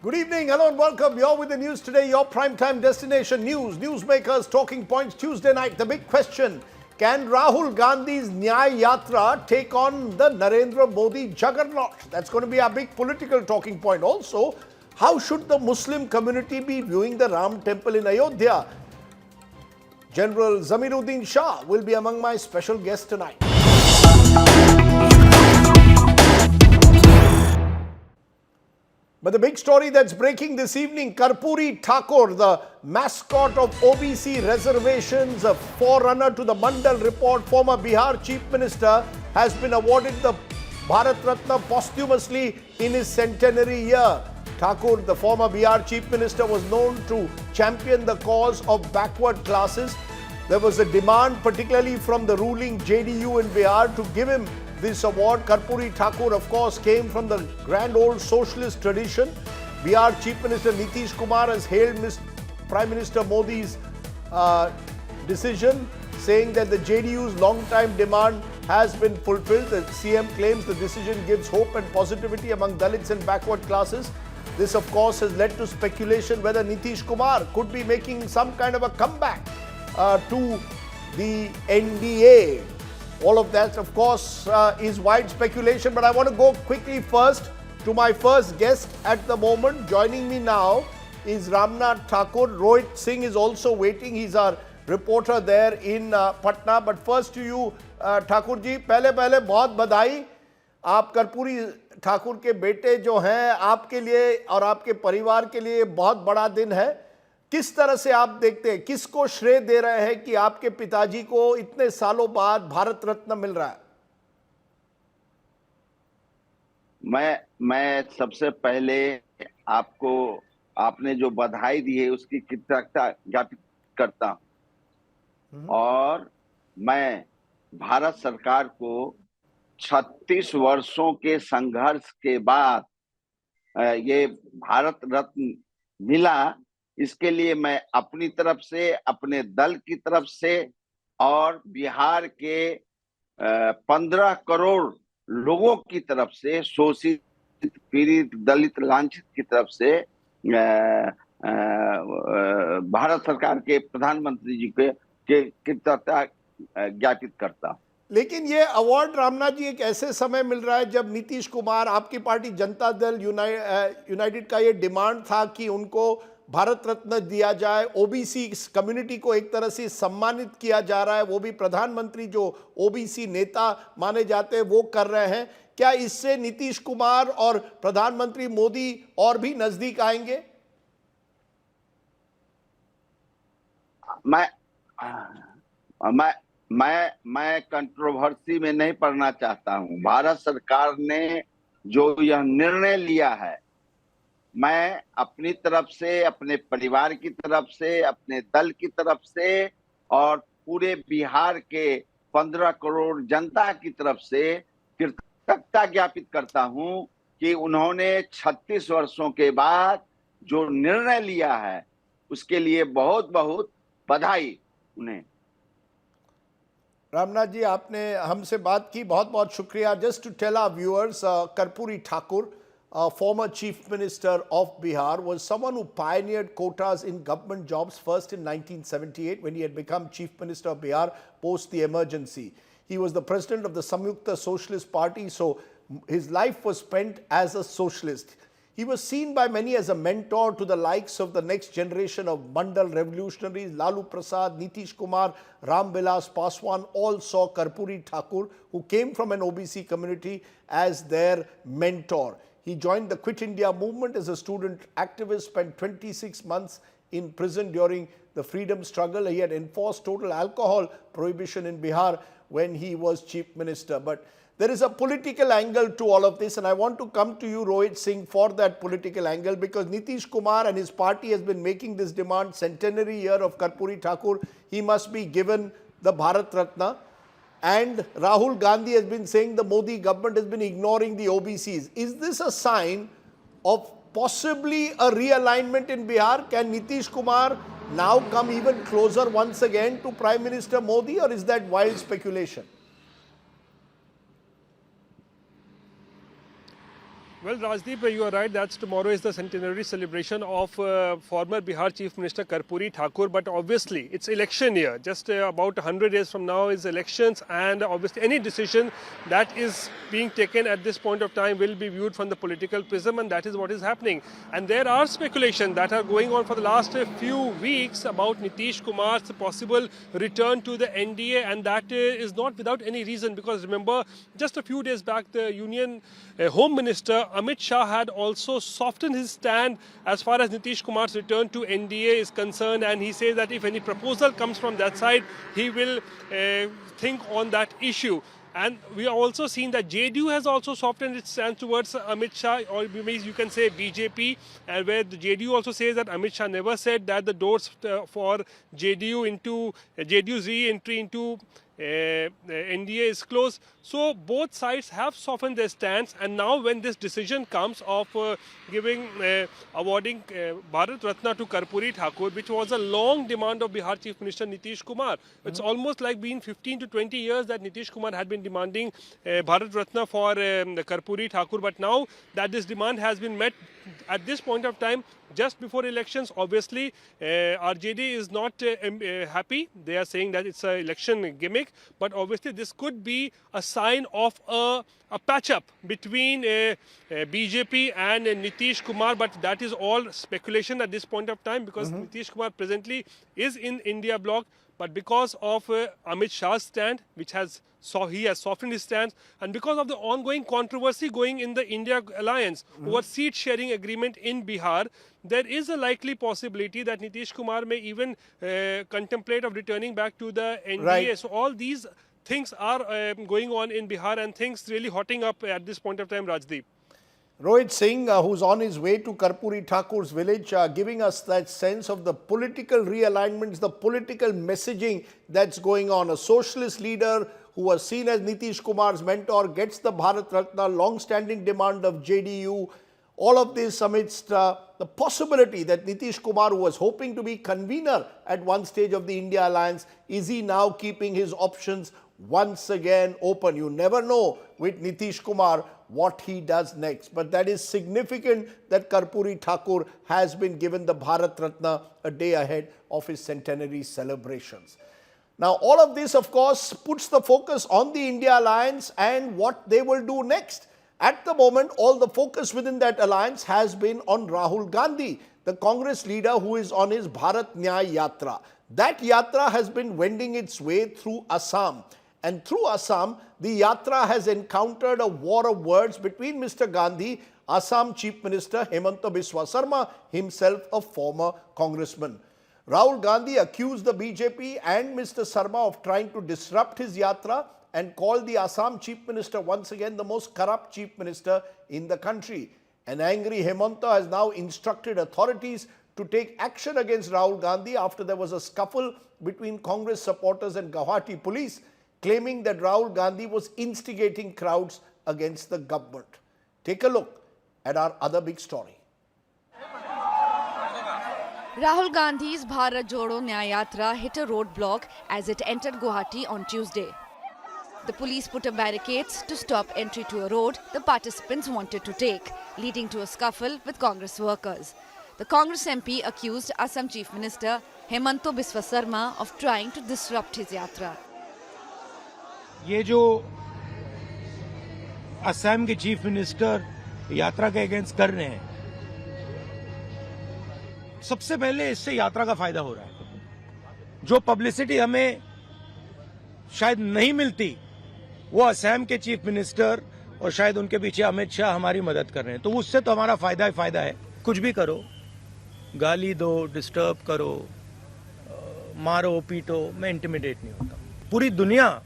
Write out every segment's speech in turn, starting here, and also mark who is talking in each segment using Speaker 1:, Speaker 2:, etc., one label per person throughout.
Speaker 1: Good evening, hello and welcome. You're with the news today, your primetime destination news, newsmakers, talking points Tuesday night. The big question, can Rahul Gandhi's Nyay Yatra take on the Narendra Modi Jagannath? That's going to be our big political talking point. Also, how should the Muslim community be viewing the Ram temple in Ayodhya? General Zamiruddin Shah will be among my special guests tonight. But the big story that's breaking this evening, Karpoori Thakur, the mascot of OBC reservations, a forerunner to the Mandal report, former Bihar Chief Minister, has been awarded the Bharat Ratna posthumously in his centenary year. Thakur, the former Bihar Chief Minister, was known to champion the cause of backward classes. There was a demand, particularly from the ruling JDU in Bihar, to give him this award. Karpoori Thakur, of course, came from the grand old socialist tradition. Bihar Chief Minister Nitish Kumar has hailed Prime Minister Modi's decision, saying that the JDU's long-time demand has been fulfilled. The CM claims the decision gives hope and positivity among Dalits and backward classes. This, of course, has led to speculation whether Nitish Kumar could be making some kind of a comeback to the NDA. All of that, of course, is wide speculation, but I want to go quickly first to my first guest at the moment. Joining me now is Ramnath Thakur. Rohit Singh is also waiting. He's our reporter there in Patna. But first to you, Thakur ji, पहले बहुत बधाई. आप कर्पूरी ठाकुर के बेटे जो हैं, आपके लिए और आपके परिवार के लिए बहुत बड़ा दिन है. किस तरह से आप देखते हैं, किसको श्रेय दे रहे हैं कि आपके पिताजी को इतने सालों बाद भारत रत्न मिल रहा है?
Speaker 2: मैं सबसे पहले आपको, आपने जो बधाई दी है उसकी कृतज्ञता ज्ञापित करता हूं और मैं भारत सरकार को 36 वर्षों के संघर्ष के बाद ये भारत रत्न मिला, इसके लिए मैं अपनी तरफ से, अपने दल की तरफ से और बिहार के 15 करोड़ लोगों की तरफ से, शोषित, पीड़ित, दलित, लांछित की तरफ से भारत सरकार के प्रधानमंत्री जी के कृतज्ञता ज्ञापित करता हूं।
Speaker 1: लेकिन ये अवार्ड रामनाथ जी एक ऐसे समय मिल रहा है जब नीतीश कुमार, आपकी पार्टी जनता दल यूनाइटेड का ये डिमांड था कि उनको भारत रत्न दिया जाए, ओबीसी कम्युनिटी को एक तरह से सम्मानित किया जा रहा है, वो भी प्रधानमंत्री जो ओबीसी नेता माने जाते हैं वो कर रहे हैं. क्या इससे नीतीश कुमार और प्रधानमंत्री मोदी और भी नजदीक आएंगे?
Speaker 2: मैं कंट्रोवर्सी में नहीं पड़ना चाहता हूं. भारत सरकार ने जो यह निर्णय लिया है, मैं अपनी तरफ से, अपने परिवार की तरफ से, अपने दल की तरफ से और पूरे बिहार के 15 करोड़ जनता की तरफ से कृतज्ञता ज्ञापित करता हूं कि उन्होंने 36 वर्षों के बाद जो निर्णय लिया है उसके लिए बहुत बहुत बधाई उन्हें.
Speaker 1: रामनाथ जी, आपने हमसे बात की, बहुत बहुत शुक्रिया. Just to tell our viewers, Karpoori Thakur, former Chief Minister of Bihar, was someone who pioneered quotas in government jobs first in 1978 when he had become Chief Minister of Bihar post the emergency. He was the president of the Samyukta Socialist Party, so his life was spent as a socialist. He was seen by many as a mentor to the likes of the next generation of Mandal revolutionaries. Lalu Prasad, Nitish Kumar, Ram Vilas Paswan all saw Karpoori Thakur, who came from an OBC community, as their mentor. He joined the Quit India movement as a student activist, spent 26 months in prison during the freedom struggle. He had enforced total alcohol prohibition in Bihar when he was Chief Minister. But there is a political angle to all of this, and I want to come to you, Rohit Singh, for that political angle, because Nitish Kumar and his party has been making this demand. Centenary year of Karpoori Thakur, he must be given the Bharat Ratna. And Rahul Gandhi has been saying the Modi government has been ignoring the OBCs. Is this a sign of possibly a realignment in Bihar? Can Nitish Kumar now come even closer once again to Prime Minister Modi, or is that wild speculation?
Speaker 3: Well, Rajdeep, you are right. That's tomorrow is the centenary celebration of former Bihar Chief Minister Karpoori Thakur. But obviously, it's election year. Just about 100 days from now is elections, and obviously, any decision that is being taken at this point of time will be viewed from the political prism, and that is what is happening. And there are speculations that are going on for the last few weeks about Nitish Kumar's possible return to the NDA, and that is not without any reason. Because remember, just a few days back, the Union Home Minister Amit Shah had also softened his stand as far as Nitish Kumar's return to NDA is concerned, and he says that if any proposal comes from that side, he will think on that issue. And we are also seeing that JDU has also softened its stance towards Amit Shah, or you can say BJP, where the JDU also says that Amit Shah never said that the doors for JDU's re-entry into NDA is closed. So both sides have softened their stance, and now when this decision comes of awarding Bharat Ratna to Karpoori Thakur, which was a long demand of Bihar Chief Minister Nitish Kumar. It's almost like been 15 to 20 years that Nitish Kumar had been demanding Bharat Ratna for Karpoori Thakur, but now that this demand has been met at this point of time, just before elections, obviously RJD is not happy. They are saying that it's an election gimmick, but obviously this could be a sign of a patch-up between BJP and Nitish Kumar, but that is all speculation at this point of time, because Nitish Kumar presently is in India bloc, but because of Amit Shah's stand, which he has softened his stance, and because of the ongoing controversy going in the India alliance over seat sharing agreement in Bihar, there is a likely possibility that Nitish Kumar may even contemplate of returning back to the NDA.
Speaker 1: Right.
Speaker 3: So all these things are going on in Bihar, and things really hotting up at this point of time, Rajdeep.
Speaker 1: Rohit Singh, who's on his way to Karpoori Thakur's village, giving us that sense of the political realignments, the political messaging that's going on. A socialist leader who was seen as Nitish Kumar's mentor gets the Bharat Ratna, long-standing demand of JDU. All of this amidst the possibility that Nitish Kumar, who was hoping to be convener at one stage of the India alliance, is he now keeping his options once again open? You never know with Nitish Kumar what he does next. But that is significant that Karpoori Thakur has been given the Bharat Ratna a day ahead of his centenary celebrations. Now, all of this, of course, puts the focus on the India alliance and what they will do next. At the moment, all the focus within that alliance has been on Rahul Gandhi, the Congress leader who is on his Bharat Nyay Yatra. That yatra has been wending its way through Assam. And through Assam, the yatra has encountered a war of words between Mr. Gandhi, Assam Chief Minister Hemanta Biswa Sarma, himself a former congressman. Rahul Gandhi accused the BJP and Mr. Sarma of trying to disrupt his yatra and called the Assam Chief Minister once again the most corrupt Chief Minister in the country. An angry Hemanta has now instructed authorities to take action against Rahul Gandhi after there was a scuffle between Congress supporters and Guwahati police, claiming that Rahul Gandhi was instigating crowds against the government. Take a look at our other big story.
Speaker 4: Rahul Gandhi's Bharat Jodo Nyay Yatra hit a roadblock as it entered Guwahati on Tuesday. The police put up barricades to stop entry to a road the participants wanted to take, leading to a scuffle with Congress workers. The Congress MP accused Assam Chief Minister Hemanta Biswa Sarma of trying to disrupt his yatra.
Speaker 5: ये जो असम के chief minister यात्रा के against कर रहे हैं, सबसे पहले इससे यात्रा का फायदा हो रहा है। जो पब्लिसिटी हमें शायद नहीं मिलती, वो असम के चीफ मिनिस्टर और शायद उनके पीछे अमित शाह हमारी मदद कर रहे हैं, तो उससे तो हमारा फायदा ही फायदा है। कुछ भी करो, गाली दो, डिस्टर्ब करो, मारो पीटो, मैं इंटिमिडेट नहीं होता। पूरी दुनिया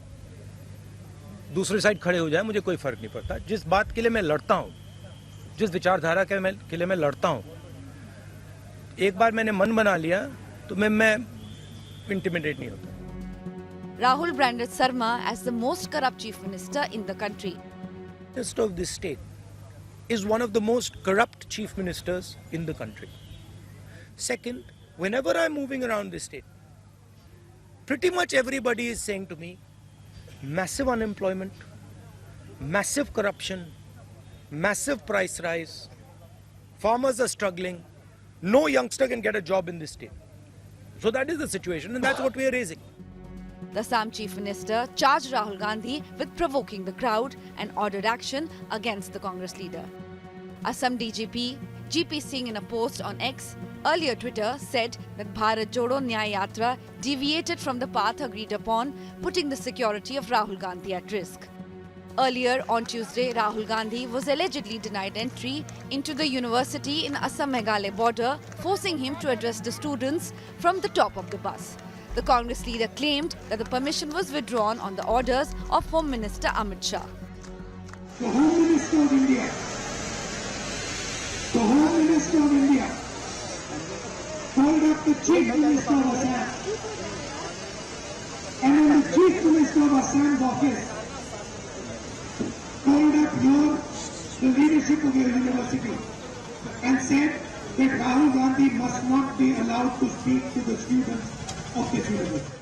Speaker 5: दूसरी साइड खड़े हो जाए, मुझे कोई फर्क नहीं पड़ता। जिस बात के लिए मैं लड़ता हूं, जिस विचारधारा के लिए मैं लड़ता हूं, एक बार मैंने मन बना लिया तो मैं इंटिमिडेट नहीं होता।
Speaker 4: Rahul branded Sarma as the most corrupt chief minister in the country.
Speaker 5: The Minister of this state is one of the most corrupt chief ministers in the country. Second, whenever I'm moving around this state, pretty much everybody is saying to me, massive unemployment, massive corruption, massive price rise, farmers are struggling, no youngster can get a job in this state. So that is the situation, and that's what we are raising.
Speaker 4: The Assam Chief Minister charged Rahul Gandhi with provoking the crowd and ordered action against the Congress leader. Assam DGP GP Singh, in a post on X, earlier Twitter, said that Bharat Jodo Nyay Yatra deviated from the path agreed upon, putting the security of Rahul Gandhi at risk. Earlier on Tuesday, Rahul Gandhi was allegedly denied entry into the university in Assam-Meghalaya border, forcing him to address the students from the top of the bus. The Congress leader claimed that the permission was withdrawn on the orders of Home Minister Amit Shah.
Speaker 6: The Home Minister of India, called up the Chief Minister of Assam, and when the Chief Minister of Assam's office called up the leadership of your university and said that Rahul Gandhi must not be allowed to speak to the students of this university.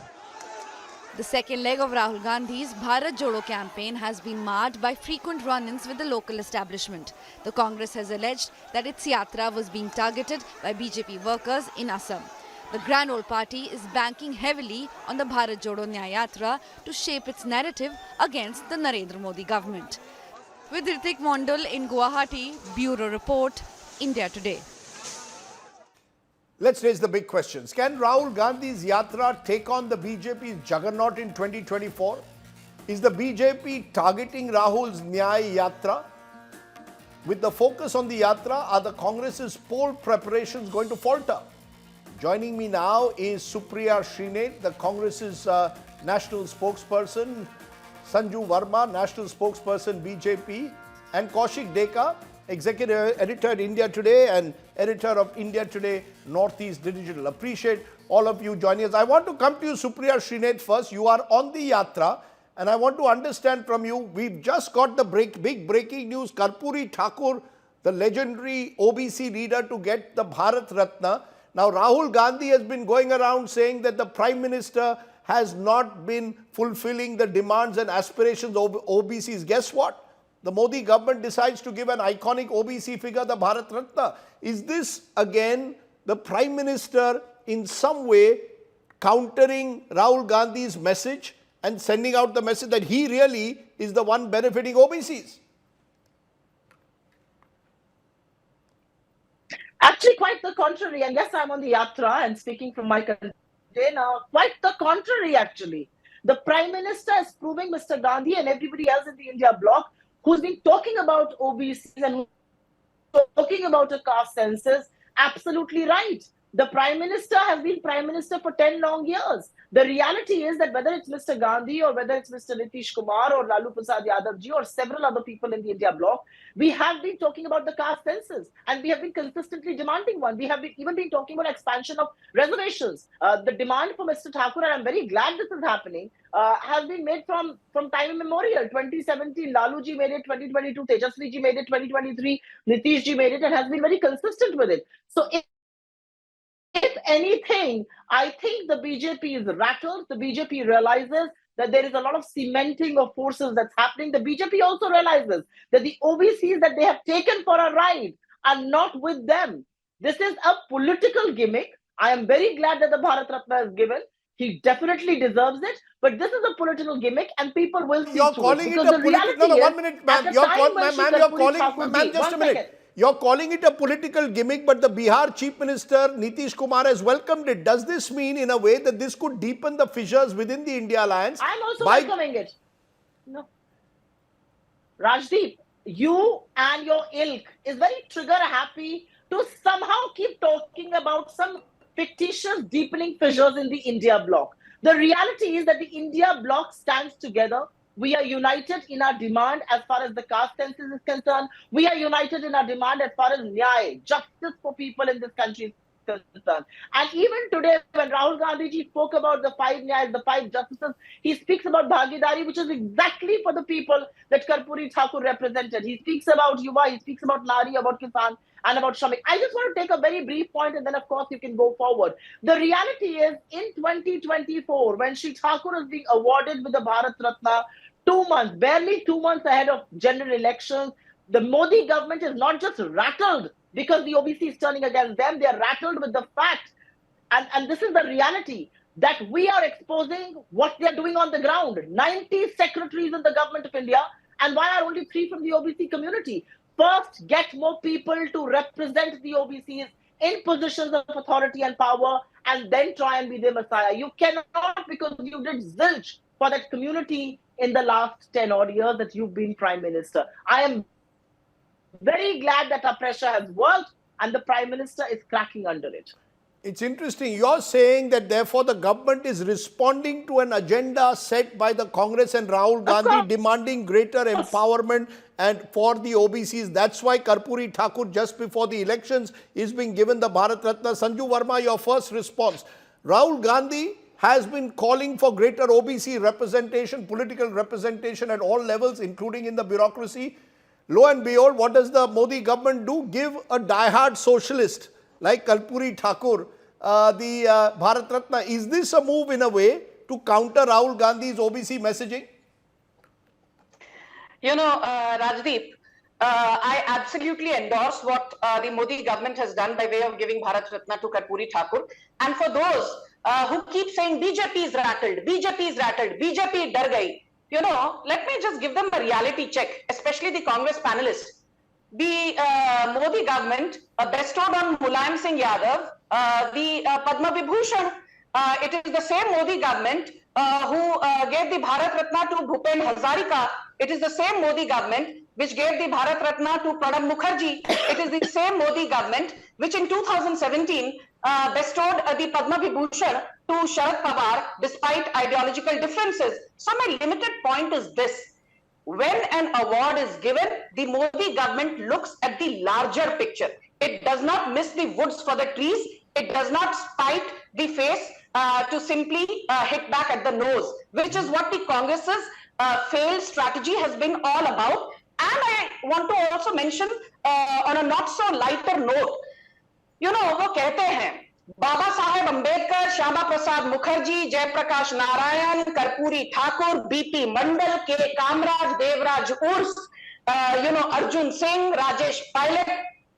Speaker 4: The second leg of Rahul Gandhi's Bharat Jodo campaign has been marred by frequent run-ins with the local establishment. The Congress has alleged that its yatra was being targeted by BJP workers in Assam. The Grand Old Party is banking heavily on the Bharat Jodo Nyaya Yatra to shape its narrative against the Narendra Modi government. With Ritik Mondal in Guwahati, Bureau Report, India Today.
Speaker 1: Let's raise the big questions. Can Rahul Gandhi's Yatra take on the BJP's Jagannath in 2024? Is the BJP targeting Rahul's Nyay Yatra? With the focus on the Yatra, are the Congress's poll preparations going to falter? Joining me now is Supriya Srinath, the Congress's national spokesperson, Sanju Verma, national spokesperson BJP, and Kaushik Deka, executive editor at India Today and editor of India Today Northeast Digital. Appreciate all of you joining us. I want to come to you, Supriya Srinath, first. You are on the Yatra, and I want to understand from you, we've just got the big breaking news. Karpoori Thakur, the legendary OBC leader, to get the Bharat Ratna. Now, Rahul Gandhi has been going around saying that the Prime Minister has not been fulfilling the demands and aspirations of OBCs. Guess what? The Modi government decides to give an iconic OBC figure the Bharat Ratna. Is this again the Prime Minister in some way countering Rahul Gandhi's message and sending out the message that he really is the one benefiting OBCs?
Speaker 7: Actually, quite the contrary. And yes, I'm on the Yatra and speaking from my country now. Quite the contrary, actually. The Prime Minister is proving Mr. Gandhi and everybody else in the India bloc who's been talking about OBCs and talking about a caste census, absolutely right. The Prime Minister has been Prime Minister for 10 long years. The reality is that whether it's Mr. Gandhi or whether it's Mr. Nitish Kumar or Lalu Prasad Yadav ji or several other people in the India bloc, we have been talking about the caste census and we have been consistently demanding one. We have even been talking about expansion of reservations. The demand for Mr. Thakur, and I'm very glad this is happening, has been made from time immemorial. 2017, Lalu ji made it, 2022, Tejasvi ji made it, 2023, Nitish ji made it, and has been very consistent with it. So if anything, I think the BJP is rattled. The BJP realizes that there is a lot of cementing of forces that's happening. The BJP also realizes that the OBCs that they have taken for a ride are not with them. This is a political gimmick. I am very glad that the Bharat Ratna is given. He definitely deserves it. But this is a political gimmick and people will see
Speaker 1: You're
Speaker 7: through
Speaker 1: calling
Speaker 7: it.
Speaker 1: it a political... No, 1 minute, ma'am. You're calling... Just a minute. You're calling it a political gimmick, but the Bihar Chief Minister Nitish Kumar has welcomed it. Does this mean in a way that this could deepen the fissures within the India alliance?
Speaker 7: I'm also welcoming it. No. Rajdeep, you and your ilk is very trigger happy to somehow keep talking about some fictitious deepening fissures in the India bloc. The reality is that the India bloc stands together. We are united in our demand as far as the caste census is concerned. We are united in our demand as far as Nyay, justice for people in this country is concerned. And even today, when Rahul Gandhi ji spoke about the 5 Nyayas, the 5 justices, he speaks about Bhagidari, which is exactly for the people that Karpoori Thakur represented. He speaks about Yuva, he speaks about Nari, about Kisan, and about Shamik. I just want to take a very brief point and then, of course, you can go forward. The reality is, in 2024, when Shri Thakur is being awarded with the Bharat Ratna, 2 months, barely 2 months ahead of general elections, The Modi government is not just rattled because the OBC is turning against them, they are rattled with the fact, and this is the reality, that we are exposing what they are doing on the ground. 90 secretaries in the government of India, and why are only 3 from the OBC community? First, get more people to represent the OBCs in positions of authority and power, and then try and be their messiah. You cannot, because you did zilch for that community in the last 10 odd years that you've been Prime Minister. I am very glad that our pressure has worked and the Prime Minister is cracking under it.
Speaker 1: It's interesting. You're saying that therefore the government is responding to an agenda set by the Congress and Rahul Gandhi demanding greater empowerment and for the OBCs. That's why Karpoori Thakur just before the elections is being given the Bharat Ratna. Sanju Verma, your first response. Rahul Gandhi has been calling for greater OBC representation, political representation at all levels, including in the bureaucracy. Lo and behold, what does the Modi government do? Give a diehard socialist like Karpoori Thakur the Bharat Ratna. Is this a move in a way to counter Rahul Gandhi's OBC messaging?
Speaker 8: You know, Rajdeep, I absolutely endorse what the Modi government has done by way of giving Bharat Ratna to Karpoori Thakur. And for those who keep saying BJP is rattled, BJP is rattled, BJP dar gayi, you know, let me just give them a reality check, especially the Congress panelists. The Modi government bestowed on Mulayam Singh Yadav the Padma Vibhushan. It is the same Modi government who gave the Bharat Ratna to Bhupen Hazarika. It is the same Modi government which gave the Bharat Ratna to Pranab Mukherjee. It is the same Modi government which in 2017 bestowed the Padma Vibhushan to Sharad Pawar despite ideological differences. So my limited point is this. When an award is given, the Modi government looks at the larger picture. It does not miss the woods for the trees. It does not spite the face to simply hit back at the nose, which is what the Congress's failed strategy has been all about. And I want to also mention on a not so lighter note, you know, वो कहते हैं Baba Saheb Ambedkar, Shyama Prasad Mukherjee, Jayaprakash Narayan, Karpoori Thakur, BP मंडल, के कामराज, देवराज उर्स, अर्जुन सिंह, राजेश पायलट,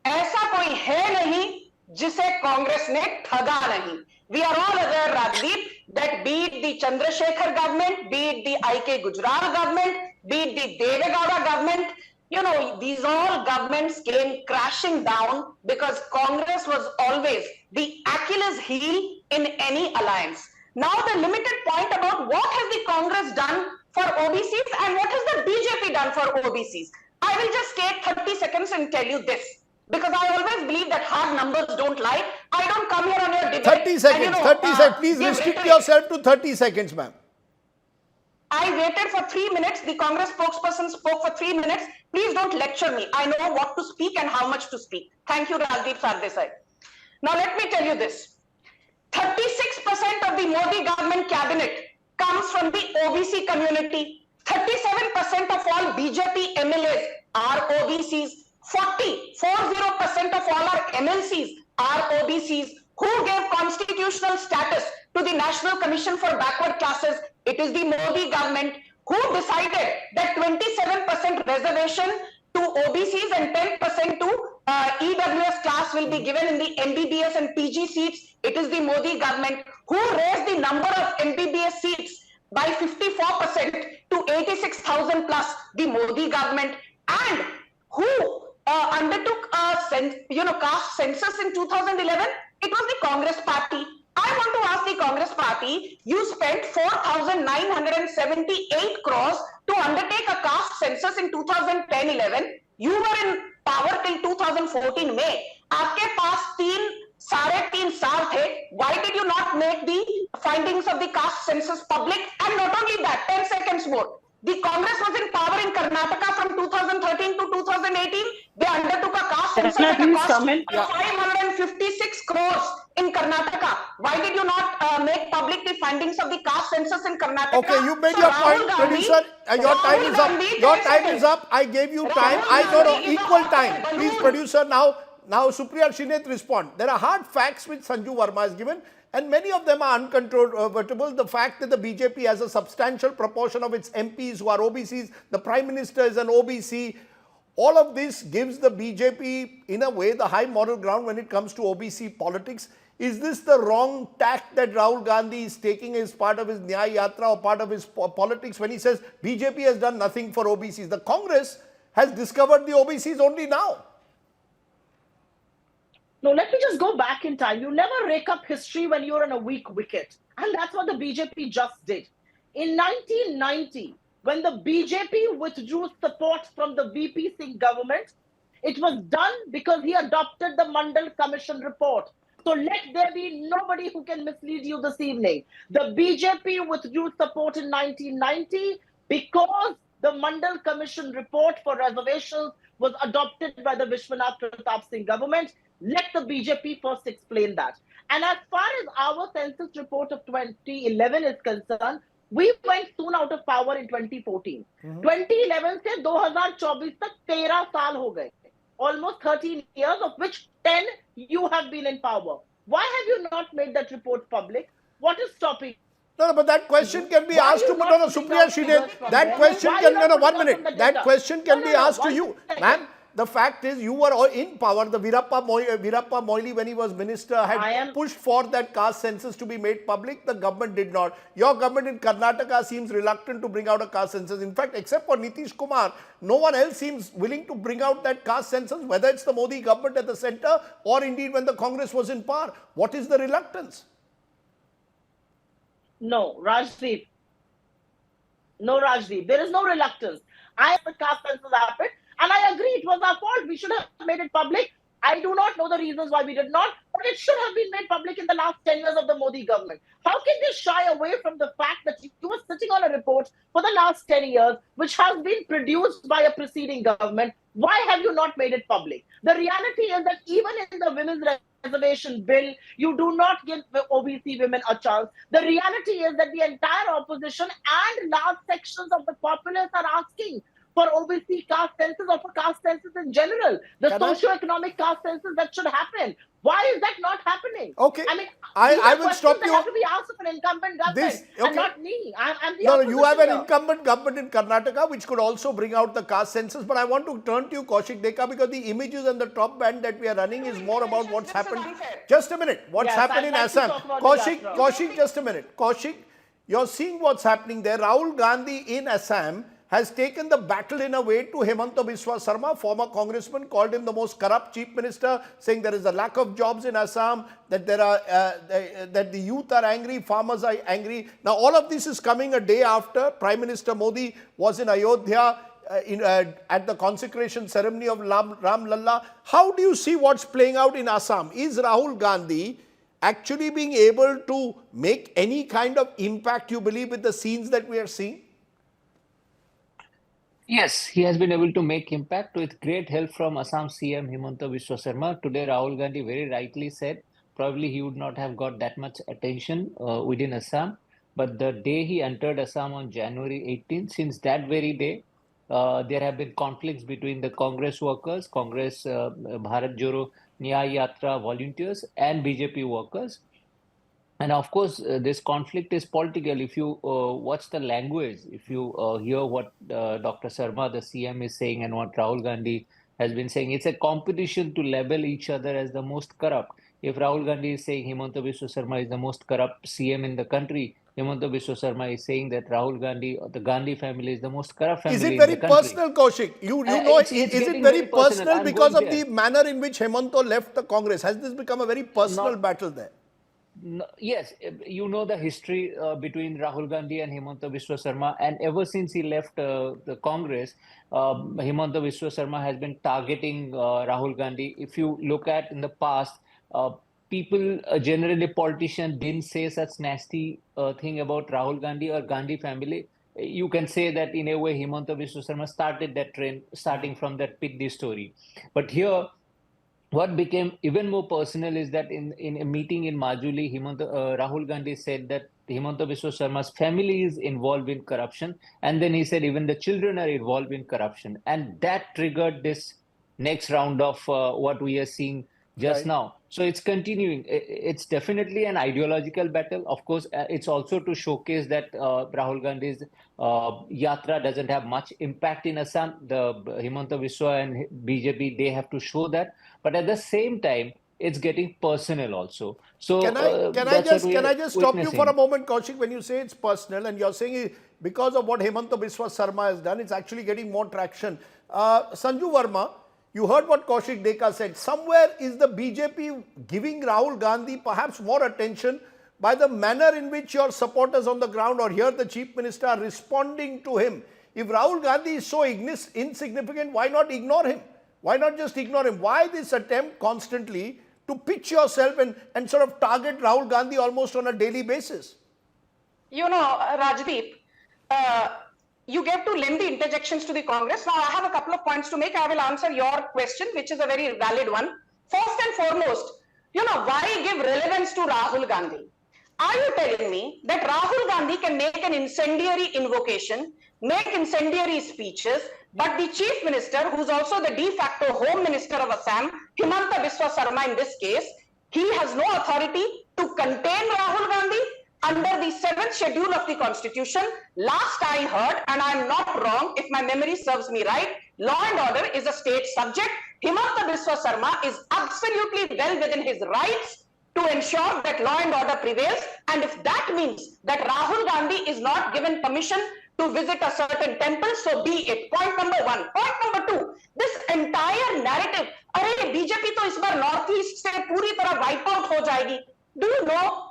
Speaker 8: ऐसा कोई है नहीं जिसे कांग्रेस ने ठगा नहीं. We are all aware, Rajdeep, that be it the Chandrasekhar government, be it the I.K. Gujral government, be it the Deve Gowda government, you know, these all governments came crashing down because Congress was always the Achilles heel in any alliance. Now the limited point about what has the Congress done for OBCs and what has the BJP done for OBCs. I will just take 30 seconds and tell you this. Because I always believe that hard numbers don't lie. I don't come here on your debate.
Speaker 1: 30 seconds, 30 seconds. Please restrict yourself to 30 seconds, ma'am.
Speaker 8: I waited for 3 minutes. The Congress spokesperson spoke for 3 minutes. Please don't lecture me. I know what to speak and how much to speak. Thank you, Rajdeep Sardesai. Now let me tell you this. 36% of the Modi government cabinet comes from the OBC community. 37% of all BJP MLAs are OBCs. 40% of all our MLCs are OBCs. Who gave constitutional status to the National Commission for Backward Classes? It is the Modi government. Who decided that 27% reservation to OBCs and 10% to EWS class will be given in the MBBS and PG seats? It is the Modi government. Who raised the number of MBBS seats by 54% to 86,000 plus? The Modi government. And who undertook a caste census in 2011? It was the Congress party. I want to ask the Congress party, you spent 4,978 crores to undertake a caste census in 2010-11. You were in power till 2014 May. आपके पास 3.5 साल थे. Why did you not make the findings of the caste census public? And not only that, 10 seconds more. The Congress was in power in Karnataka from 2013 to 2018. They undertook a caste census at a cost of 556 crores in Karnataka. Why did you not make public the findings of the caste census in Karnataka?
Speaker 1: Okay, you made your point, producer. Your time is up. Your time is up. I gave you time. I got equal time. Please, producer, now Supriya Shineth respond. There are hard facts which Sanju Verma has given, and many of them are uncontrovertible. The fact that the BJP has a substantial proportion of its MPs who are OBCs, the Prime Minister is an OBC. all of this gives the BJP, in a way, the high moral ground when it comes to OBC politics. Is this the wrong tack that Rahul Gandhi is taking as part of his Nyay Yatra or part of his politics when he says BJP has done nothing for OBCs? The Congress has discovered the OBCs only now.
Speaker 7: No, let me just go back in time. You never rake up history when you're on a weak wicket. And that's what the BJP just did. In 1990, when the BJP withdrew support from the VP Singh government, it was done because he adopted the Mandal Commission report. So let there be nobody who can mislead you this evening. The BJP withdrew support in 1990 because the Mandal Commission report for reservations was adopted by the Vishwanath Pratap Singh government. Let the BJP first explain that. And as far as our census report of 2011 is concerned, we went soon out of power in 2014. 2011 से 2024 तक 13 साल हो गए. Almost 13 years, of which 10 you have been in power. Why have you not made that report public? What is stopping?
Speaker 1: No, but that question can be asked to Supriya Shide. That question can, 1 minute. That question can be asked to you. Ma'am, the fact is you were all in power. The Virappa Moily, when he was minister, had pushed for that caste census to be made public. The government did not. Your government in Karnataka seems reluctant to bring out a caste census. In fact, except for Nitish Kumar, no one else seems willing to bring out that caste census, whether it's the Modi government at the center or indeed when the Congress was in power. What is the reluctance?
Speaker 7: No, Rajdeep. No, Rajdeep. There is no reluctance. The caste census happened. And I agree, it was our fault. We should have made it public. I do not know the reasons why we did not, but it should have been made public in the last 10 years of the Modi government. How can they shy away from the fact that you were sitting on a report for the last 10 years, which has been produced by a preceding government? Why have you not made it public? The reality is that even in the women's reservation bill, you do not give OBC women a chance. The reality is that the entire opposition and large sections of the populace are asking for OBC caste census or for caste census in general. The socio-economic caste census that should happen. Why is that not happening?
Speaker 1: Okay.
Speaker 7: I mean,
Speaker 1: I will stop you.
Speaker 7: Have to be asked of an incumbent government and not me. I'm the
Speaker 1: No, you have an
Speaker 7: here.
Speaker 1: incumbent government in Karnataka which could also bring out the caste census. But I want to turn to you, Kaushik Dekha, because the images and the top band that we are running is more about what's happened. Just a minute. What's happened in Assam? Kaushik, just a minute. Kaushik, you're seeing what's happening there. Rahul Gandhi in Assam has taken the battle in a way to Himanta Biswa Sarma, former congressman, called him the most corrupt chief minister, saying there is a lack of jobs in Assam, that that the youth are angry, farmers are angry. Now, all of this is coming a day after Prime Minister Modi was in Ayodhya at the consecration ceremony of Ram Lalla. How do you see what's playing out in Assam? Is Rahul Gandhi actually being able to make any kind of impact, you believe, with the scenes that we are seeing?
Speaker 9: Yes, he has been able to make impact with great help from Assam CM Himanta Biswa Sarma. Today, Rahul Gandhi very rightly said probably he would not have got that much attention within Assam. But the day he entered Assam on January 18th, since that very day, there have been conflicts between the Congress workers, Congress Bharat Joro Nyay Yatra volunteers and BJP workers. And of course, this conflict is political. If you watch the language, if you hear what Dr. Sarma, the CM, is saying and what Rahul Gandhi has been saying, it's a competition to label each other as the most corrupt. If Rahul Gandhi is saying Himanta Biswa Sarma is the most corrupt CM in the country, Himanta Biswa Sarma is saying that Rahul Gandhi, or the Gandhi family, is the most corrupt family in the country.
Speaker 1: Is it very personal, Kaushik? You know, is it very personal because of the manner in which Hemanta left the Congress? Has this become a very personal battle there?
Speaker 9: No, yes, you know the history between Rahul Gandhi and Himanta Biswa Sarma, and ever since he left the Congress, Himanta Biswa Sarma has been targeting Rahul Gandhi. If you look at in the past, people, generally politicians, didn't say such nasty thing about Rahul Gandhi or Gandhi family. You can say that in a way Himanta Biswa Sarma started that trend, starting from that Piddi story. But here, what became even more personal is that in a meeting in Majuli, Rahul Gandhi said that Himanta Biswa Sarma's family is involved in corruption. And then he said even the children are involved in corruption. And that triggered this next round of what we are seeing just now. So it's continuing. It's definitely an ideological battle. Of course, it's also to showcase that Rahul Gandhi's Yatra doesn't have much impact in Assam. The Himanta Biswa and BJP, they have to show that. But at the same time, it's getting personal also. So
Speaker 1: Can I just stop you for a moment, Kaushik, when you say it's personal and you're saying because of what Himanta Biswa Sarma has done, it's actually getting more traction. Sanju Verma, you heard what Kaushik Deka said. Somewhere is the BJP giving Rahul Gandhi perhaps more attention by the manner in which your supporters on the ground or here the Chief Minister are responding to him. If Rahul Gandhi is so insignificant, why not ignore him? Why not just ignore him? Why this attempt constantly to pitch yourself and sort of target Rahul Gandhi almost on a daily basis?
Speaker 8: You know, Rajdeep, you gave two lengthy interjections to the Congress. Now, I have a couple of points to make. I will answer your question, which is a very valid one. First and foremost, you know, why give relevance to Rahul Gandhi? Are you telling me that Rahul Gandhi can make an incendiary invocation, make incendiary speeches, but the Chief Minister, who's also the de facto Home Minister of Assam, Himanta Biswa Sarma in this case, he has no authority to contain Rahul Gandhi? Under the 7th schedule of the Constitution, last I heard, and I'm not wrong if my memory serves me right, law and order is a state subject. Himanta Biswa Sarma is absolutely well within his rights to ensure that law and order prevails. And if that means that Rahul Gandhi is not given permission to visit a certain temple, so be it. Point number one. Point number two, this entire narrative, अरे BJP तो इस बार north east से पूरी तरह wipe out हो जाएगी. Do you know?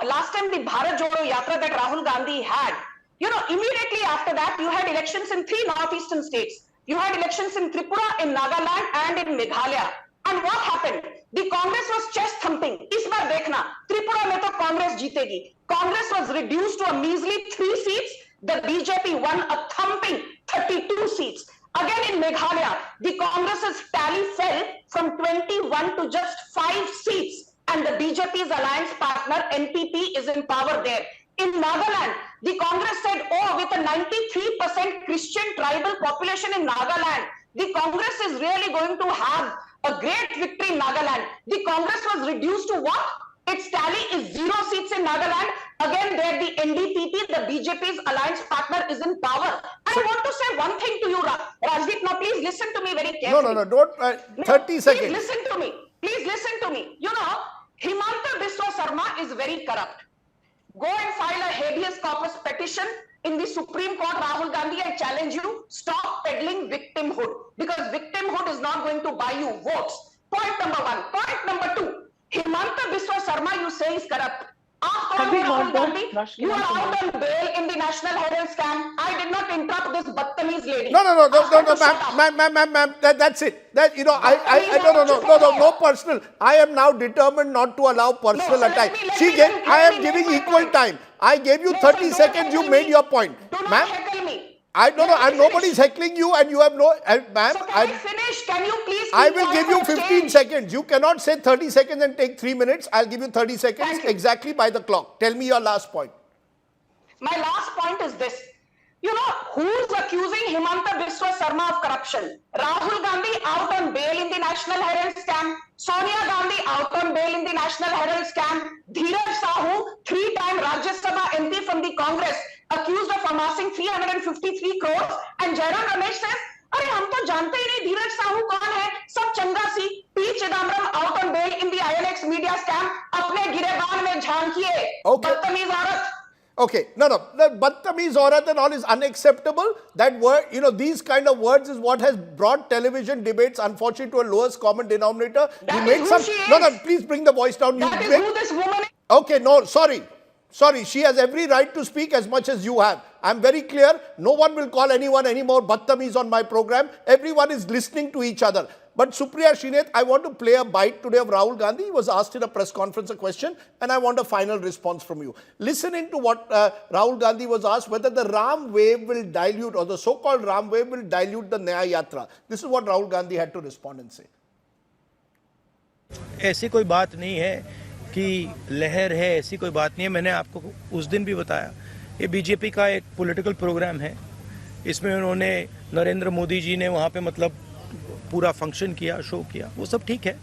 Speaker 8: Last time the Bharat Jodo Yatra that Rahul Gandhi had, immediately after that, you had elections in 3 northeastern states. You had elections in Tripura, in Nagaland, and in Meghalaya. And what happened? The Congress was chest thumping. Is baar dekhna, Tripura mein to Congress jeetegi. Congress was reduced to a measly 3 seats. The BJP won a thumping 32 seats. Again in Meghalaya, the Congress's tally fell from 21 to just 5 seats. And the BJP's alliance partner, NPP, is in power there. In Nagaland, the Congress said, with a 93% Christian tribal population in Nagaland, the Congress is really going to have a great victory in Nagaland. The Congress was reduced to what? Its tally is 0 seats in Nagaland. Again, there the NDPP, the BJP's alliance partner, is in power. I want to say one thing to you, Rajdeep. Now, please listen to me very carefully.
Speaker 1: No, don't. 30 seconds.
Speaker 8: Please listen to me. Please listen to me. Himanta Biswa Sarma is very corrupt. Go and file a habeas corpus petition in the Supreme Court, Rahul Gandhi. I challenge you, stop peddling victimhood, because victimhood is not going to buy you votes. Point number one. Point number two, Himanta Biswa Sarma, you say, is corrupt. After Rahul Gandhi, you are out on bail in the National Herald scam. I did not interrupt this Battamiz lady.
Speaker 1: No, ma'am, that's it. No personal. I am now determined not to allow personal attack. I am giving equal time. I gave you 30 seconds, you made your point. Ma'am, nobody's heckling you and you have no, ma'am.
Speaker 8: So can I finish? Can you please?
Speaker 1: I will give you 15 seconds. You cannot say 30 seconds and take 3 minutes. I'll give you 30 seconds exactly by the clock. Tell me your last point.
Speaker 8: My last point is this. Who's accusing Himanta Biswa Sarma of corruption? Rahul Gandhi out on bail in the National Herald scam. Sonia Gandhi out on bail in the National Herald scam. Dheeraj Sahu, 3-time Rajya Sabha MP from the Congress, accused of amassing 353 crores. And Jairam Ramesh says, अरे हम तो जानते ही नहीं धीरज साहू कौन है, सब चंगा सी. P. Chidambaram out on bail in the INX media scam. अपने गिरेबान में झांकिए. बदतमीज औरत.
Speaker 1: Okay, no, Battamiz aurat and all is unacceptable. That word, these kind of words is what has brought television debates, unfortunately, to a lowest common denominator.
Speaker 8: That is who she is.
Speaker 1: No, please bring the voice down.
Speaker 8: That is who this woman is.
Speaker 1: Okay, no, sorry, she has every right to speak as much as you have. I'm very clear. No one will call anyone anymore Battamiz on my program. Everyone is listening to each other. But Supriya Srinath, I want to play a bite today of Rahul Gandhi. He was asked in a press conference a question and I want a final response from you. Listening to what Rahul Gandhi was asked, whether the Ram wave will dilute or the so-called Ram wave will dilute the Nyaya Yatra. This is what Rahul Gandhi had to respond and say.
Speaker 5: ऐसी कोई बात नहीं है कि लहर है, ऐसी कोई बात नहीं है. मैंने आपको उस दिन भी बताया, ये बीजेपी का एक पॉलिटिकल प्रोग्राम है. इसमें उन्होंने नरेंद्र मोदी जी ने वहाँ पे मतलब पूरा फंक्शन किया, शो किया, वो सब ठीक है,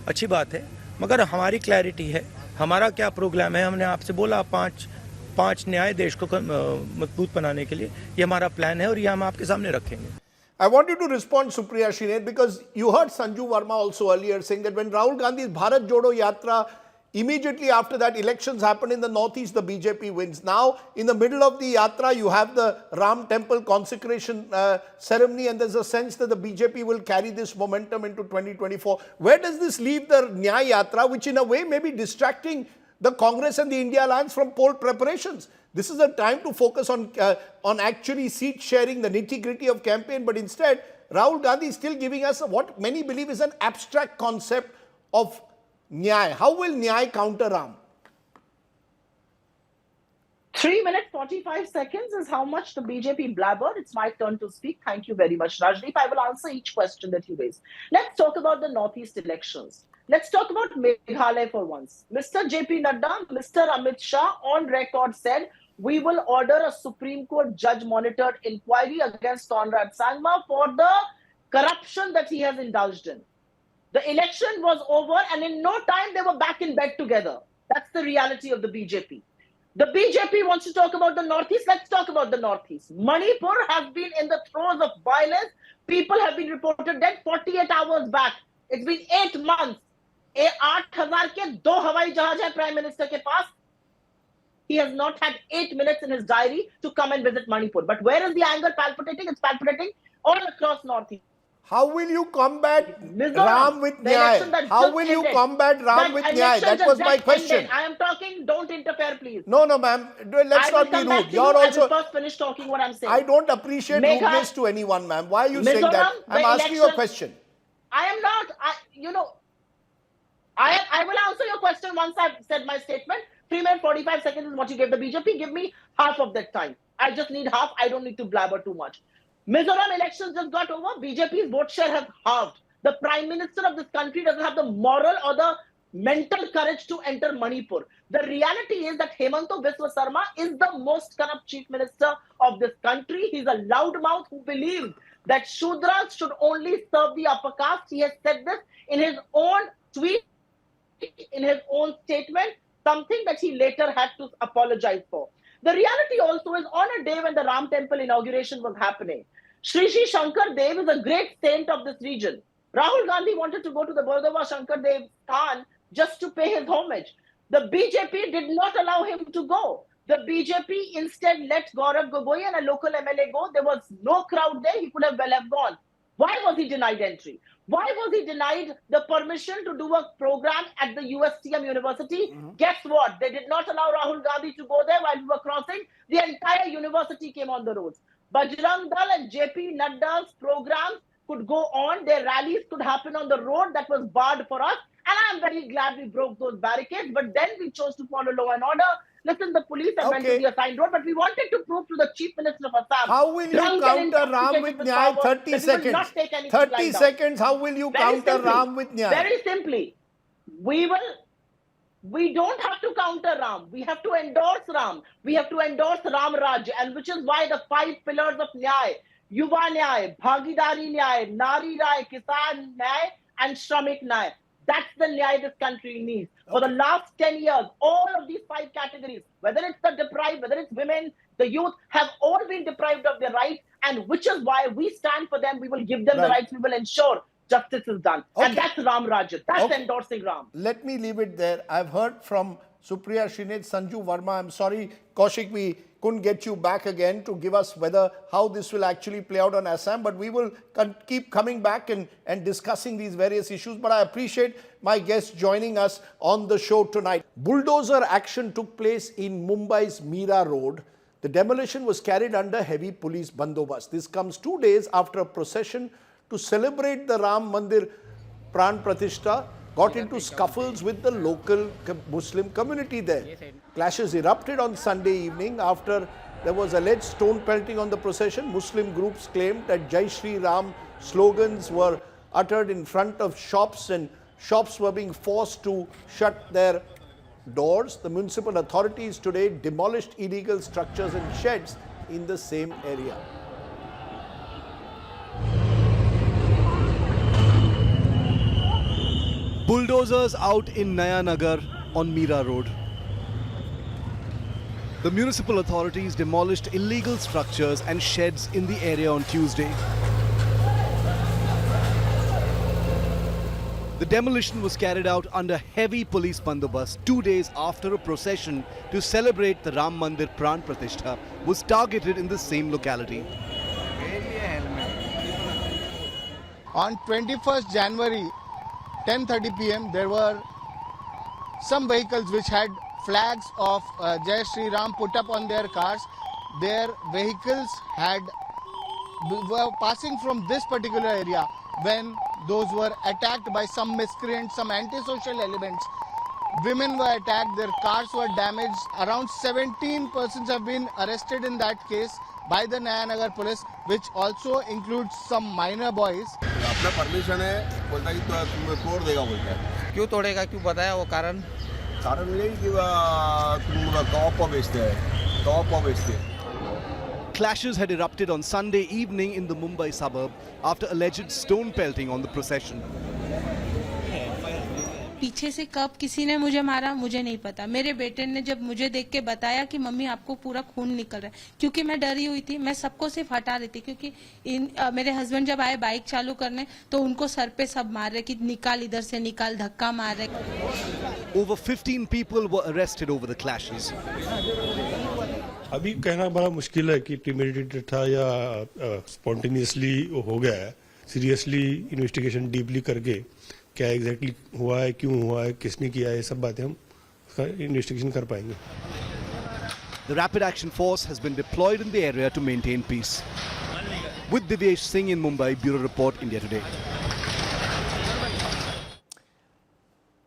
Speaker 5: अच्छी बात है. मगर हमारी क्लैरिटी है, हमारा क्या प्रोग्राम है, हमने आपसे बोला पांच न्याय देश को मजबूत बनाने के लिए, ये हमारा प्लान है और ये हम आपके सामने रखेंगे.
Speaker 1: I want you to respond, Supriya Shrinet, because you heard Sanju Verma also earlier saying that when Rahul Gandhi's Bharat Jodo Yatra, immediately after that elections happened in the northeast, the BJP wins. Now, in the middle of the Yatra, you have the Ram Temple consecration ceremony, and there's a sense that the BJP will carry this momentum into 2024. Where does this leave the Nyay Yatra, which in a way may be distracting the Congress and the India Alliance from poll preparations? This is a time to focus on actually seat sharing, the nitty-gritty of campaign, but instead, Rahul Gandhi is still giving us what many believe is an abstract concept of Nyay. How will Nyay counter Ram?
Speaker 7: 3 minutes 45 seconds is how much the BJP blabbered. It's my turn to speak. Thank you very much, Rajdeep. I will answer each question that you raised. Let's talk about the Northeast elections. Let's talk about Meghalaya for once. Mr. JP Nadda, Mr. Amit Shah on record said, we will order a Supreme Court judge-monitored inquiry against Conrad Sangma for the corruption that he has indulged in. The election was over and in no time they were back in bed together. That's the reality of the BJP. The BJP wants to talk about the Northeast. Let's talk about the Northeast. Manipur has been in the throes of violence. People have been reported dead 48 hours back. It's been 8 months. 8,000 के 2 हवाई जहाज है Prime Minister के पास. He has not had 8 minutes in his diary to come and visit Manipur. But where is the anger palpitating? It's palpitating all across Northeast.
Speaker 1: How will you combat Ram with Nyay? How will you combat Ram with Nyay? That was my question.
Speaker 7: I am talking. Don't interfere, please.
Speaker 1: No, ma'am. Let's not be rude. You're also.
Speaker 7: I will first finish talking what I'm saying.
Speaker 1: I don't appreciate rudeness to anyone, ma'am. Why are you saying that? I'm asking you a question.
Speaker 7: I am not. I will answer your question once I've said my statement. 3 minutes 45 seconds is what you gave the BJP. Give me half of that time. I just need half. I don't need to blabber too much. Mizoram elections just got over. BJP's vote share has halved. The Prime Minister of this country doesn't have the moral or the mental courage to enter Manipur. The reality is that Hemanta Biswa Sarma is the most corrupt Chief Minister of this country. He's a loudmouth who believes that Shudras should only serve the upper caste. He has said this in his own tweet, in his own statement, something that he later had to apologize for. The reality also is on a day when the Ram Temple inauguration was happening, Shri Shankar Dev is a great saint of this region. Rahul Gandhi wanted to go to the Bardava Shankar Dev Khan just to pay his homage. The BJP did not allow him to go. The BJP instead let Gaurav Gogoi and a local MLA go. There was no crowd there. He could have well have gone. Why was he denied entry? Why was he denied the permission to do a program at the USTM University? Guess what? They did not allow Rahul Gandhi to go there while we were crossing. The entire university came on the roads. Bajrang Dal and JP Nadda's programs could go on. Their rallies could happen on the road that was barred for us. And I'm very glad we broke those barricades. But then we chose to follow law and order. Listen, the police have went to the assigned road, but we wanted to prove to the Chief Minister of Assam.
Speaker 1: How will you counter Ram with Nyay? 30 seconds. 30 seconds. How will you counter Ram with Nyay?
Speaker 7: Very simply, we don't have to counter Ram. We have to endorse Ram. We have to endorse Ram Raj, and which is why the 5 pillars of Nyay, Yuva Nyay, Bhagidari Nyay, Nari Nyay, Kisan Nyay, and Shramik Nyay. That's the Nyay this country needs. For the last 10 years, all of these 5 categories, whether it's the deprived, whether it's women, the youth, have all been deprived of their rights, and which is why we stand for them. We will give them the rights. We will ensure justice is done. And that's Ram Rajya. That's endorsing Ram.
Speaker 1: Let me leave it there. I've heard from Supriya Shrinet, Sanju Verma. I'm sorry, Kaushik, we couldn't get you back again to give us how this will actually play out on Assam, but we will keep coming back and discussing these various issues. But I appreciate my guests joining us on the show tonight. Bulldozer action took place in Mumbai's Mira Road. The demolition was carried under heavy police bandobast. This comes 2 days after a procession to celebrate the Ram Mandir Pran Pratishtha got into scuffles with the local Muslim community there. Clashes erupted on Sunday evening after there was alleged stone pelting on the procession. Muslim groups claimed that Jai Shri Ram slogans were uttered in front of shops and shops were being forced to shut their doors. The municipal authorities today demolished illegal structures and sheds in the same area.
Speaker 10: Bulldozers out in Nyaya Nagar on Meera Road. The municipal authorities demolished illegal structures and sheds in the area on Tuesday. The demolition was carried out under heavy police bandobast 2 days after a procession to celebrate the Ram Mandir Pran Pratishtha was targeted in the same locality.
Speaker 11: On 21st January, 10:30 p.m., there were some vehicles which had flags of Jai Shri Ram put up on their cars. Their vehicles were passing from this particular area when those were attacked by some miscreants, some antisocial elements. Women were attacked, their cars were damaged. Around 17 persons have been arrested in that case by the Nyaya Nagar police, which also includes some minor boys.
Speaker 12: अपना permission है, बोलता है कि तुम्हें तोड़ देगा बोलता है.
Speaker 13: क्यों तोड़ेगा, क्यों बताया वो कारण?
Speaker 12: कारण यही कि तुम कॉप बेचते हैं, कॉप बेचते हैं.
Speaker 10: Clashes had erupted on Sunday evening in the Mumbai suburb after alleged stone pelting on the procession.
Speaker 14: पीछे से कब किसी ने मुझे मारा मुझे नहीं पता. मेरे बेटे ने जब मुझे देख के बताया कि मम्मी आपको पूरा खून निकल रहा है, क्योंकि मैं डरी हुई थी, मैं सबको सिर्फ हटा रही थी क्योंकि मेरे हस्बैंड जब आए बाइक चालू करने तो उनको सर पे सब मार रहे कि निकाल इधर से निकाल, धक्का मार रहे.
Speaker 10: Over 15 people were arrested over the clashes.
Speaker 15: अभी कहना बड़ा मुश्किल है कि प्रीमेडिटेटेड था या स्पॉन्टेनियसली हो गया है. सीरियसली इन्वेस्टिगेशन डीपली करके क्या एग्जैक्टली हुआ है, क्यों हुआ है, किसने किया है, ये सब बातें हम इन्वेस्टिगेशन कर पाएंगे.
Speaker 10: The Rapid Action Force has been deployed in the area to maintain peace. With Divyesh Singh in Mumbai, Bureau Report, India Today.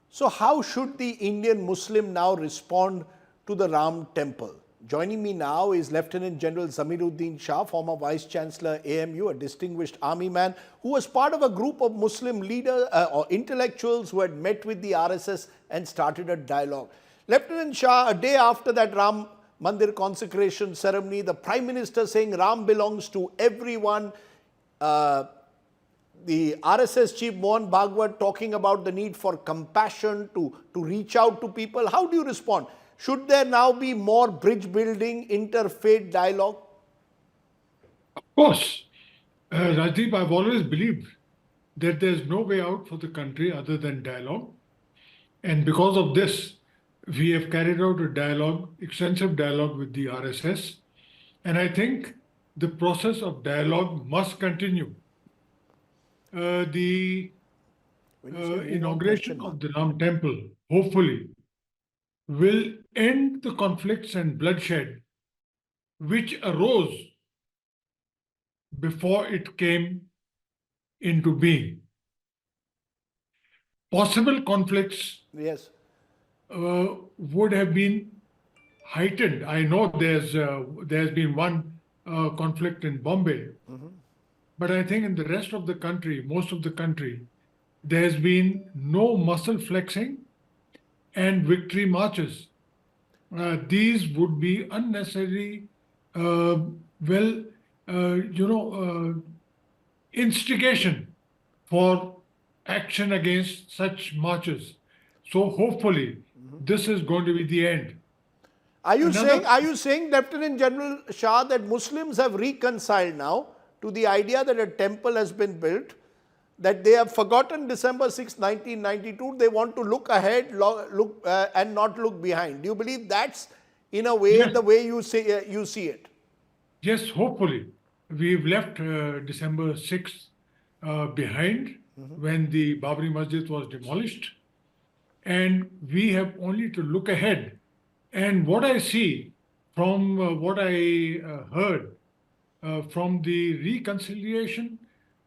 Speaker 1: So how should the Indian Muslim now respond to the Ram temple? Joining me now is Lieutenant General Zamiruddin Shah, former Vice Chancellor AMU, a distinguished army man who was part of a group of Muslim leaders or intellectuals who had met with the RSS and started a dialogue. Lieutenant Shah, a day after that Ram Mandir consecration ceremony, the Prime Minister saying Ram belongs to everyone, the RSS chief Mohan Bhagwat talking about the need for compassion to reach out to people. How do you respond? Should there now be more bridge building, interfaith dialogue?
Speaker 6: Of course. Rajdeep, I've always believed that there's no way out for the country other than dialogue. And because of this, we have carried out a dialogue, extensive dialogue with the RSS. And I think the process of dialogue must continue. The inauguration of the Ram temple, hopefully, will end the conflicts and bloodshed which arose before it came into being. Possible conflicts would have been heightened. I know there's been one conflict in Bombay, but I think in the rest of the country, most of the country, there has been no muscle flexing and victory marches. These would be unnecessary, instigation for action against such marches. So hopefully, this is going to be the end.
Speaker 1: Are you saying, Lieutenant General Shah, that Muslims have reconciled now to the idea that a temple has been built, that they have forgotten December 6, 1992, they want to look ahead and not look behind? Do you believe that's, in a way, the way you see it?
Speaker 6: Yes, hopefully. We've left December 6th behind when the Babri Masjid was demolished. And we have only to look ahead. And what I see from what I heard from the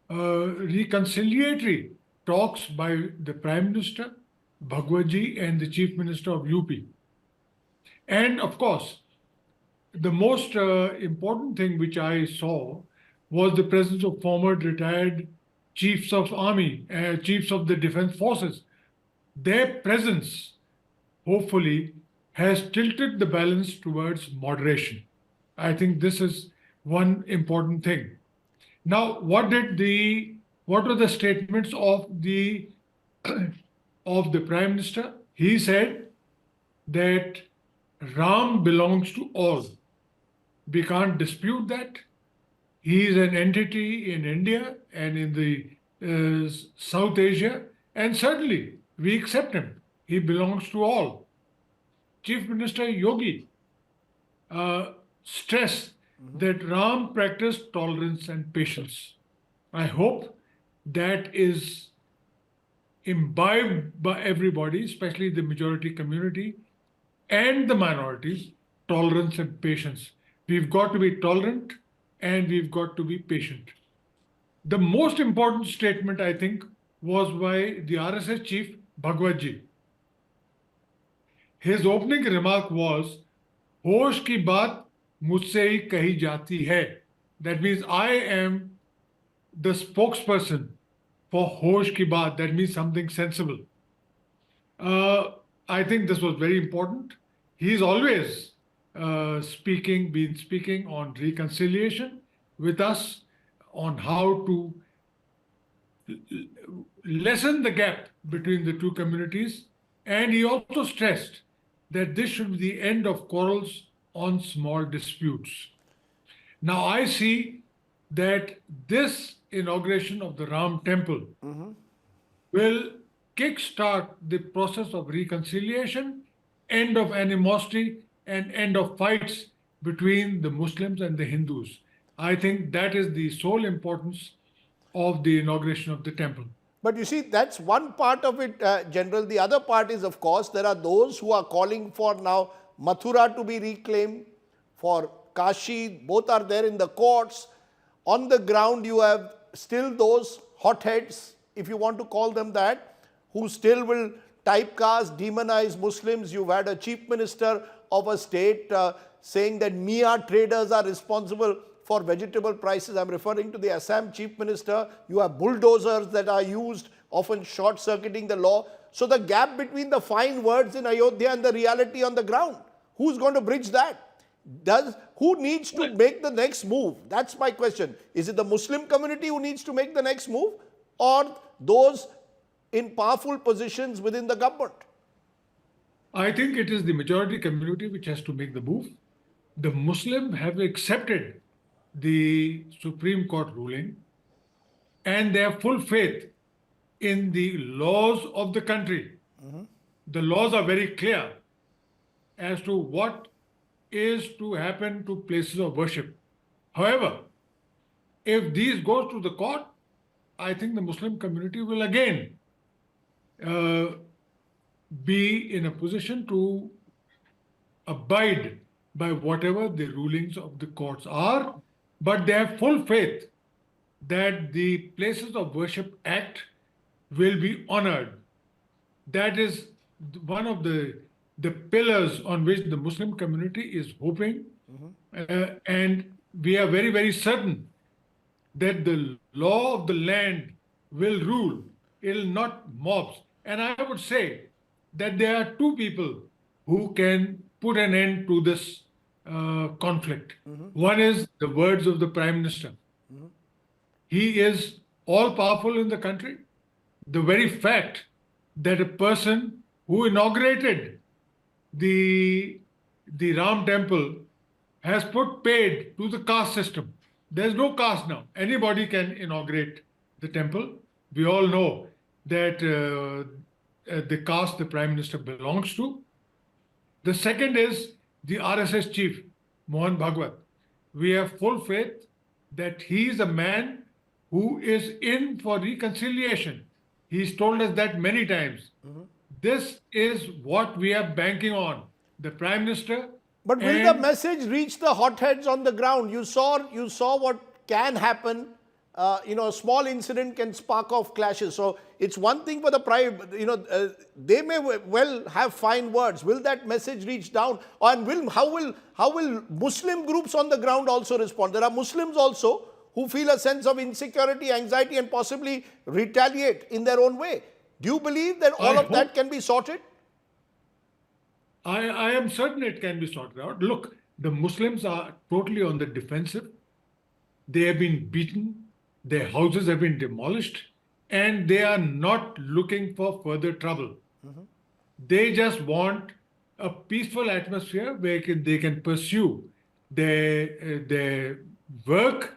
Speaker 6: reconciliatory talks by the Prime Minister, Bhagwatji, and the Chief Minister of UP. And of course, the most important thing which I saw was the presence of former retired chiefs of army, chiefs of the defense forces. Their presence, hopefully, has tilted the balance towards moderation. I think this is one important thing. Now, what were the statements of the of the Prime Minister. He said that Ram belongs to all. We can't dispute that. He is an entity in India and in the South Asia, and certainly we accept him. He belongs to all. Chief Minister Yogi stressed that Ram practiced tolerance and patience. I hope that is imbibed by everybody, especially the majority community and the minorities, tolerance and patience. We've got to be tolerant and we've got to be patient. The most important statement, I think, was by the RSS chief, Bhagwat Ji. His opening remark was, "Hosh ki baat mujhse hi kahi jati hai." That means I am the spokesperson for Hosh ki baat. That means something sensible. I think this was very important. He's always been speaking on reconciliation with us, on how to lessen the gap between the two communities. And he also stressed that this should be the end of quarrels on small disputes. Now I see that this inauguration of the Ram temple will kickstart the process of reconciliation, end of animosity, and end of fights between the Muslims and the Hindus. I think that is the sole importance of the inauguration of the temple.
Speaker 1: But you see, that's one part of it, General. The other part is, of course, there are those who are calling for now Mathura to be reclaimed, for Kashi, both are there in the courts. On the ground, you have still those hotheads, if you want to call them that, who still will typecast, demonize Muslims. You've had a chief minister of a state saying that Mia traders are responsible for vegetable prices. I'm referring to the Assam chief minister. You have bulldozers that are used, often short-circuiting the law. So the gap between the fine words in Ayodhya and the reality on the ground, who's going to bridge that? Who needs to make the next move? That's my question. Is it the Muslim community who needs to make the next move, or those in powerful positions within the government?
Speaker 6: I think it is the majority community which has to make the move. The Muslims have accepted the Supreme Court ruling and they have full faith in the laws of the country. The laws are very clear as to what is to happen to places of worship. However, if these go to the court, I think the Muslim community will again be in a position to abide by whatever the rulings of the courts are, but they have full faith that the Places of Worship Act will be honored. That is one of the pillars on which the Muslim community is hoping, and we are very, very certain that the law of the land will rule. It will not mobs. And I would say that there are two people who can put an end to this conflict. One is the words of the Prime Minister. He is all powerful in the country. The very fact that a person who inaugurated the Ram temple has put paid to the caste system. There's no caste now. Anybody can inaugurate the temple. We all know that the caste the Prime Minister belongs to. The second is the RSS chief, Mohan Bhagwat. We have full faith that he is a man who is in for reconciliation. He's told us that many times. This is what we are banking on. The Prime Minister.
Speaker 1: But will the message reach the hotheads on the ground? You saw what can happen. A small incident can spark off clashes. So it's one thing for the prime, they may well have fine words. Will that message reach down? And how will Muslim groups on the ground also respond? There are Muslims also who feel a sense of insecurity, anxiety, and possibly retaliate in their own way. Do you believe that all of that can be sorted?
Speaker 6: I am certain it can be sorted out. Look, the Muslims are totally on the defensive. They have been beaten. Their houses have been demolished. and they are not looking for further trouble. They just want a peaceful atmosphere where they can pursue their work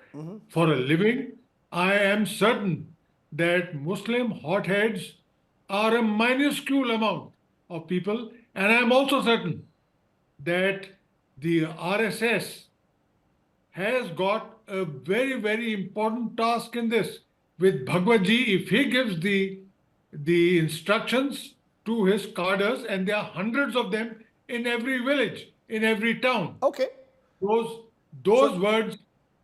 Speaker 6: for a living. I am certain that Muslim hotheads are a minuscule amount of people, and I am also certain that the RSS has got a very, very important task in this. With Bhagwat Ji, if he gives the instructions to his cadres, and there are hundreds of them in every village, in every town.
Speaker 1: Okay.
Speaker 6: Those words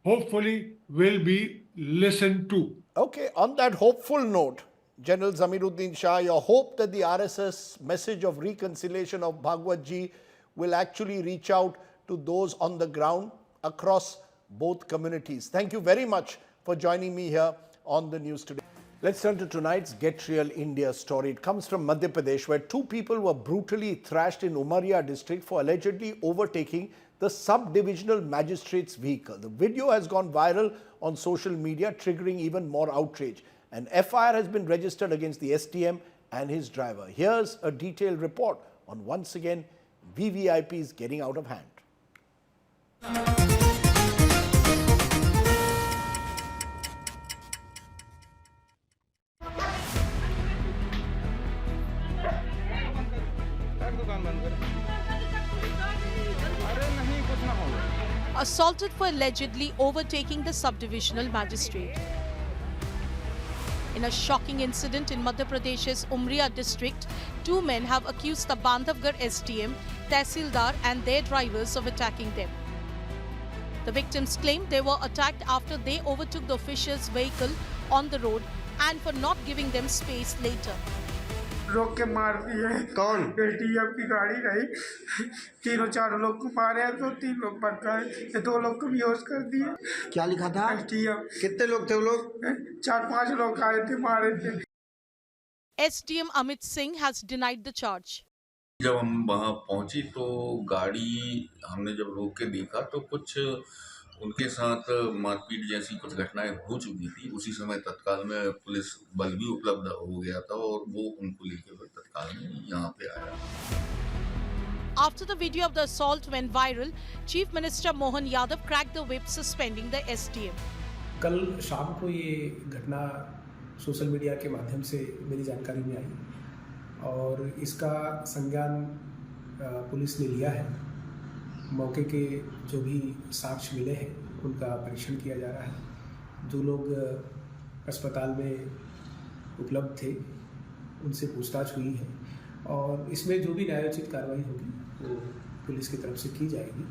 Speaker 6: hopefully will be listened to.
Speaker 1: Okay, on that hopeful note, General Zamiruddin Shah, your hope that the RSS message of reconciliation of Bhagwat Ji will actually reach out to those on the ground across both communities. Thank you very much for joining me here on the news today. Let's turn to tonight's Get Real India story. It comes from Madhya Pradesh, where 2 people were brutally thrashed in Umaria district for allegedly overtaking the sub-divisional magistrate's vehicle. The video has gone viral on social media, triggering even more outrage. An FIR has been registered against the STM and his driver. Here's a detailed report on, once again, VVIPs getting out of hand.
Speaker 16: Assaulted for allegedly overtaking the sub-divisional magistrate. In a shocking incident in Madhya Pradesh's Umria district, 2 men have accused the Bandhavgarh STM, Tehsildar and their drivers of attacking them. The victims claim they were attacked after they overtook the official's vehicle on the road and for not giving them space later.
Speaker 17: रोक के मार दिए। कौन? ATM की गाड़ी रही, 3-4 लोग को मारे, तो 3 लोग बच गए, 2 लोग को बेहोश कर दिए।
Speaker 12: क्या लिखा था?
Speaker 17: एटीएम।
Speaker 12: कितने लोग थे वो लोग?
Speaker 17: 4-5 लोग आए थे, मारे थे।
Speaker 16: STM Amit Singh has denied the charge.
Speaker 18: जब हम वहाँ पहुँची तो गाड़ी हमने जब रोक के देखा तो कुछ उनके साथ मारपीट जैसी कुछ घटनाएं हो चुकी थी। उसी समय तत्काल में पुलिस बल भी उपलब्ध हो गया था और वो उनको लेके हुए तत्काल में यहाँ पे आया।
Speaker 16: After the video of the assault went viral, Chief Minister Mohan Yadav cracked the whip suspending the STM.
Speaker 19: कल शाम को ये घटना सोशल मीडिया के माध्यम से मेरी जानकारी में आई और इसका संज्ञान पुलिस ने लिया है। मौके के जो भी साक्ष्य मिले हैं उनका परीक्षण किया जा रहा है। जो लोग अस्पताल में उपलब्ध थे उनसे पूछताछ हुई है और इसमें जो भी न्यायोचित कार्रवाई होगी वो पुलिस की तरफ से की जाएगी।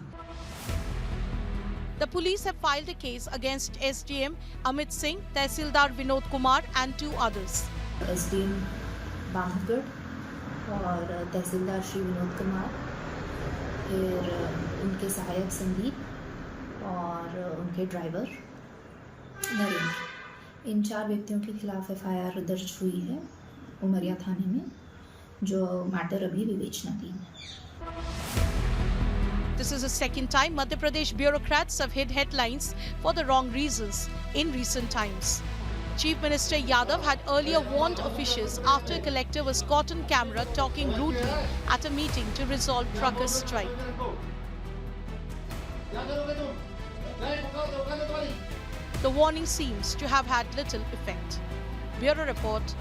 Speaker 16: The police have filed a case against SDM Amit Singh, Tehsildar Vinod Kumar and 2 others.
Speaker 20: SDM Bandhavgarh और तहसीलदार श्री विनोद कुमार, फिर उनके सहायक संदीप और उनके ड्राइवर नरेंद्र, इन 4 व्यक्तियों के खिलाफ FIR दर्ज हुई है उमरिया थाने में, जो मैटर अभी विवेचनाधीन है।
Speaker 16: This is the second time Madhya Pradesh bureaucrats have hid headlines for the wrong reasons in recent times. Chief Minister Yadav had earlier warned officials after a collector was caught on camera talking rudely at a meeting to resolve truckers' strike. The warning seems to have had little effect. Bureau Report.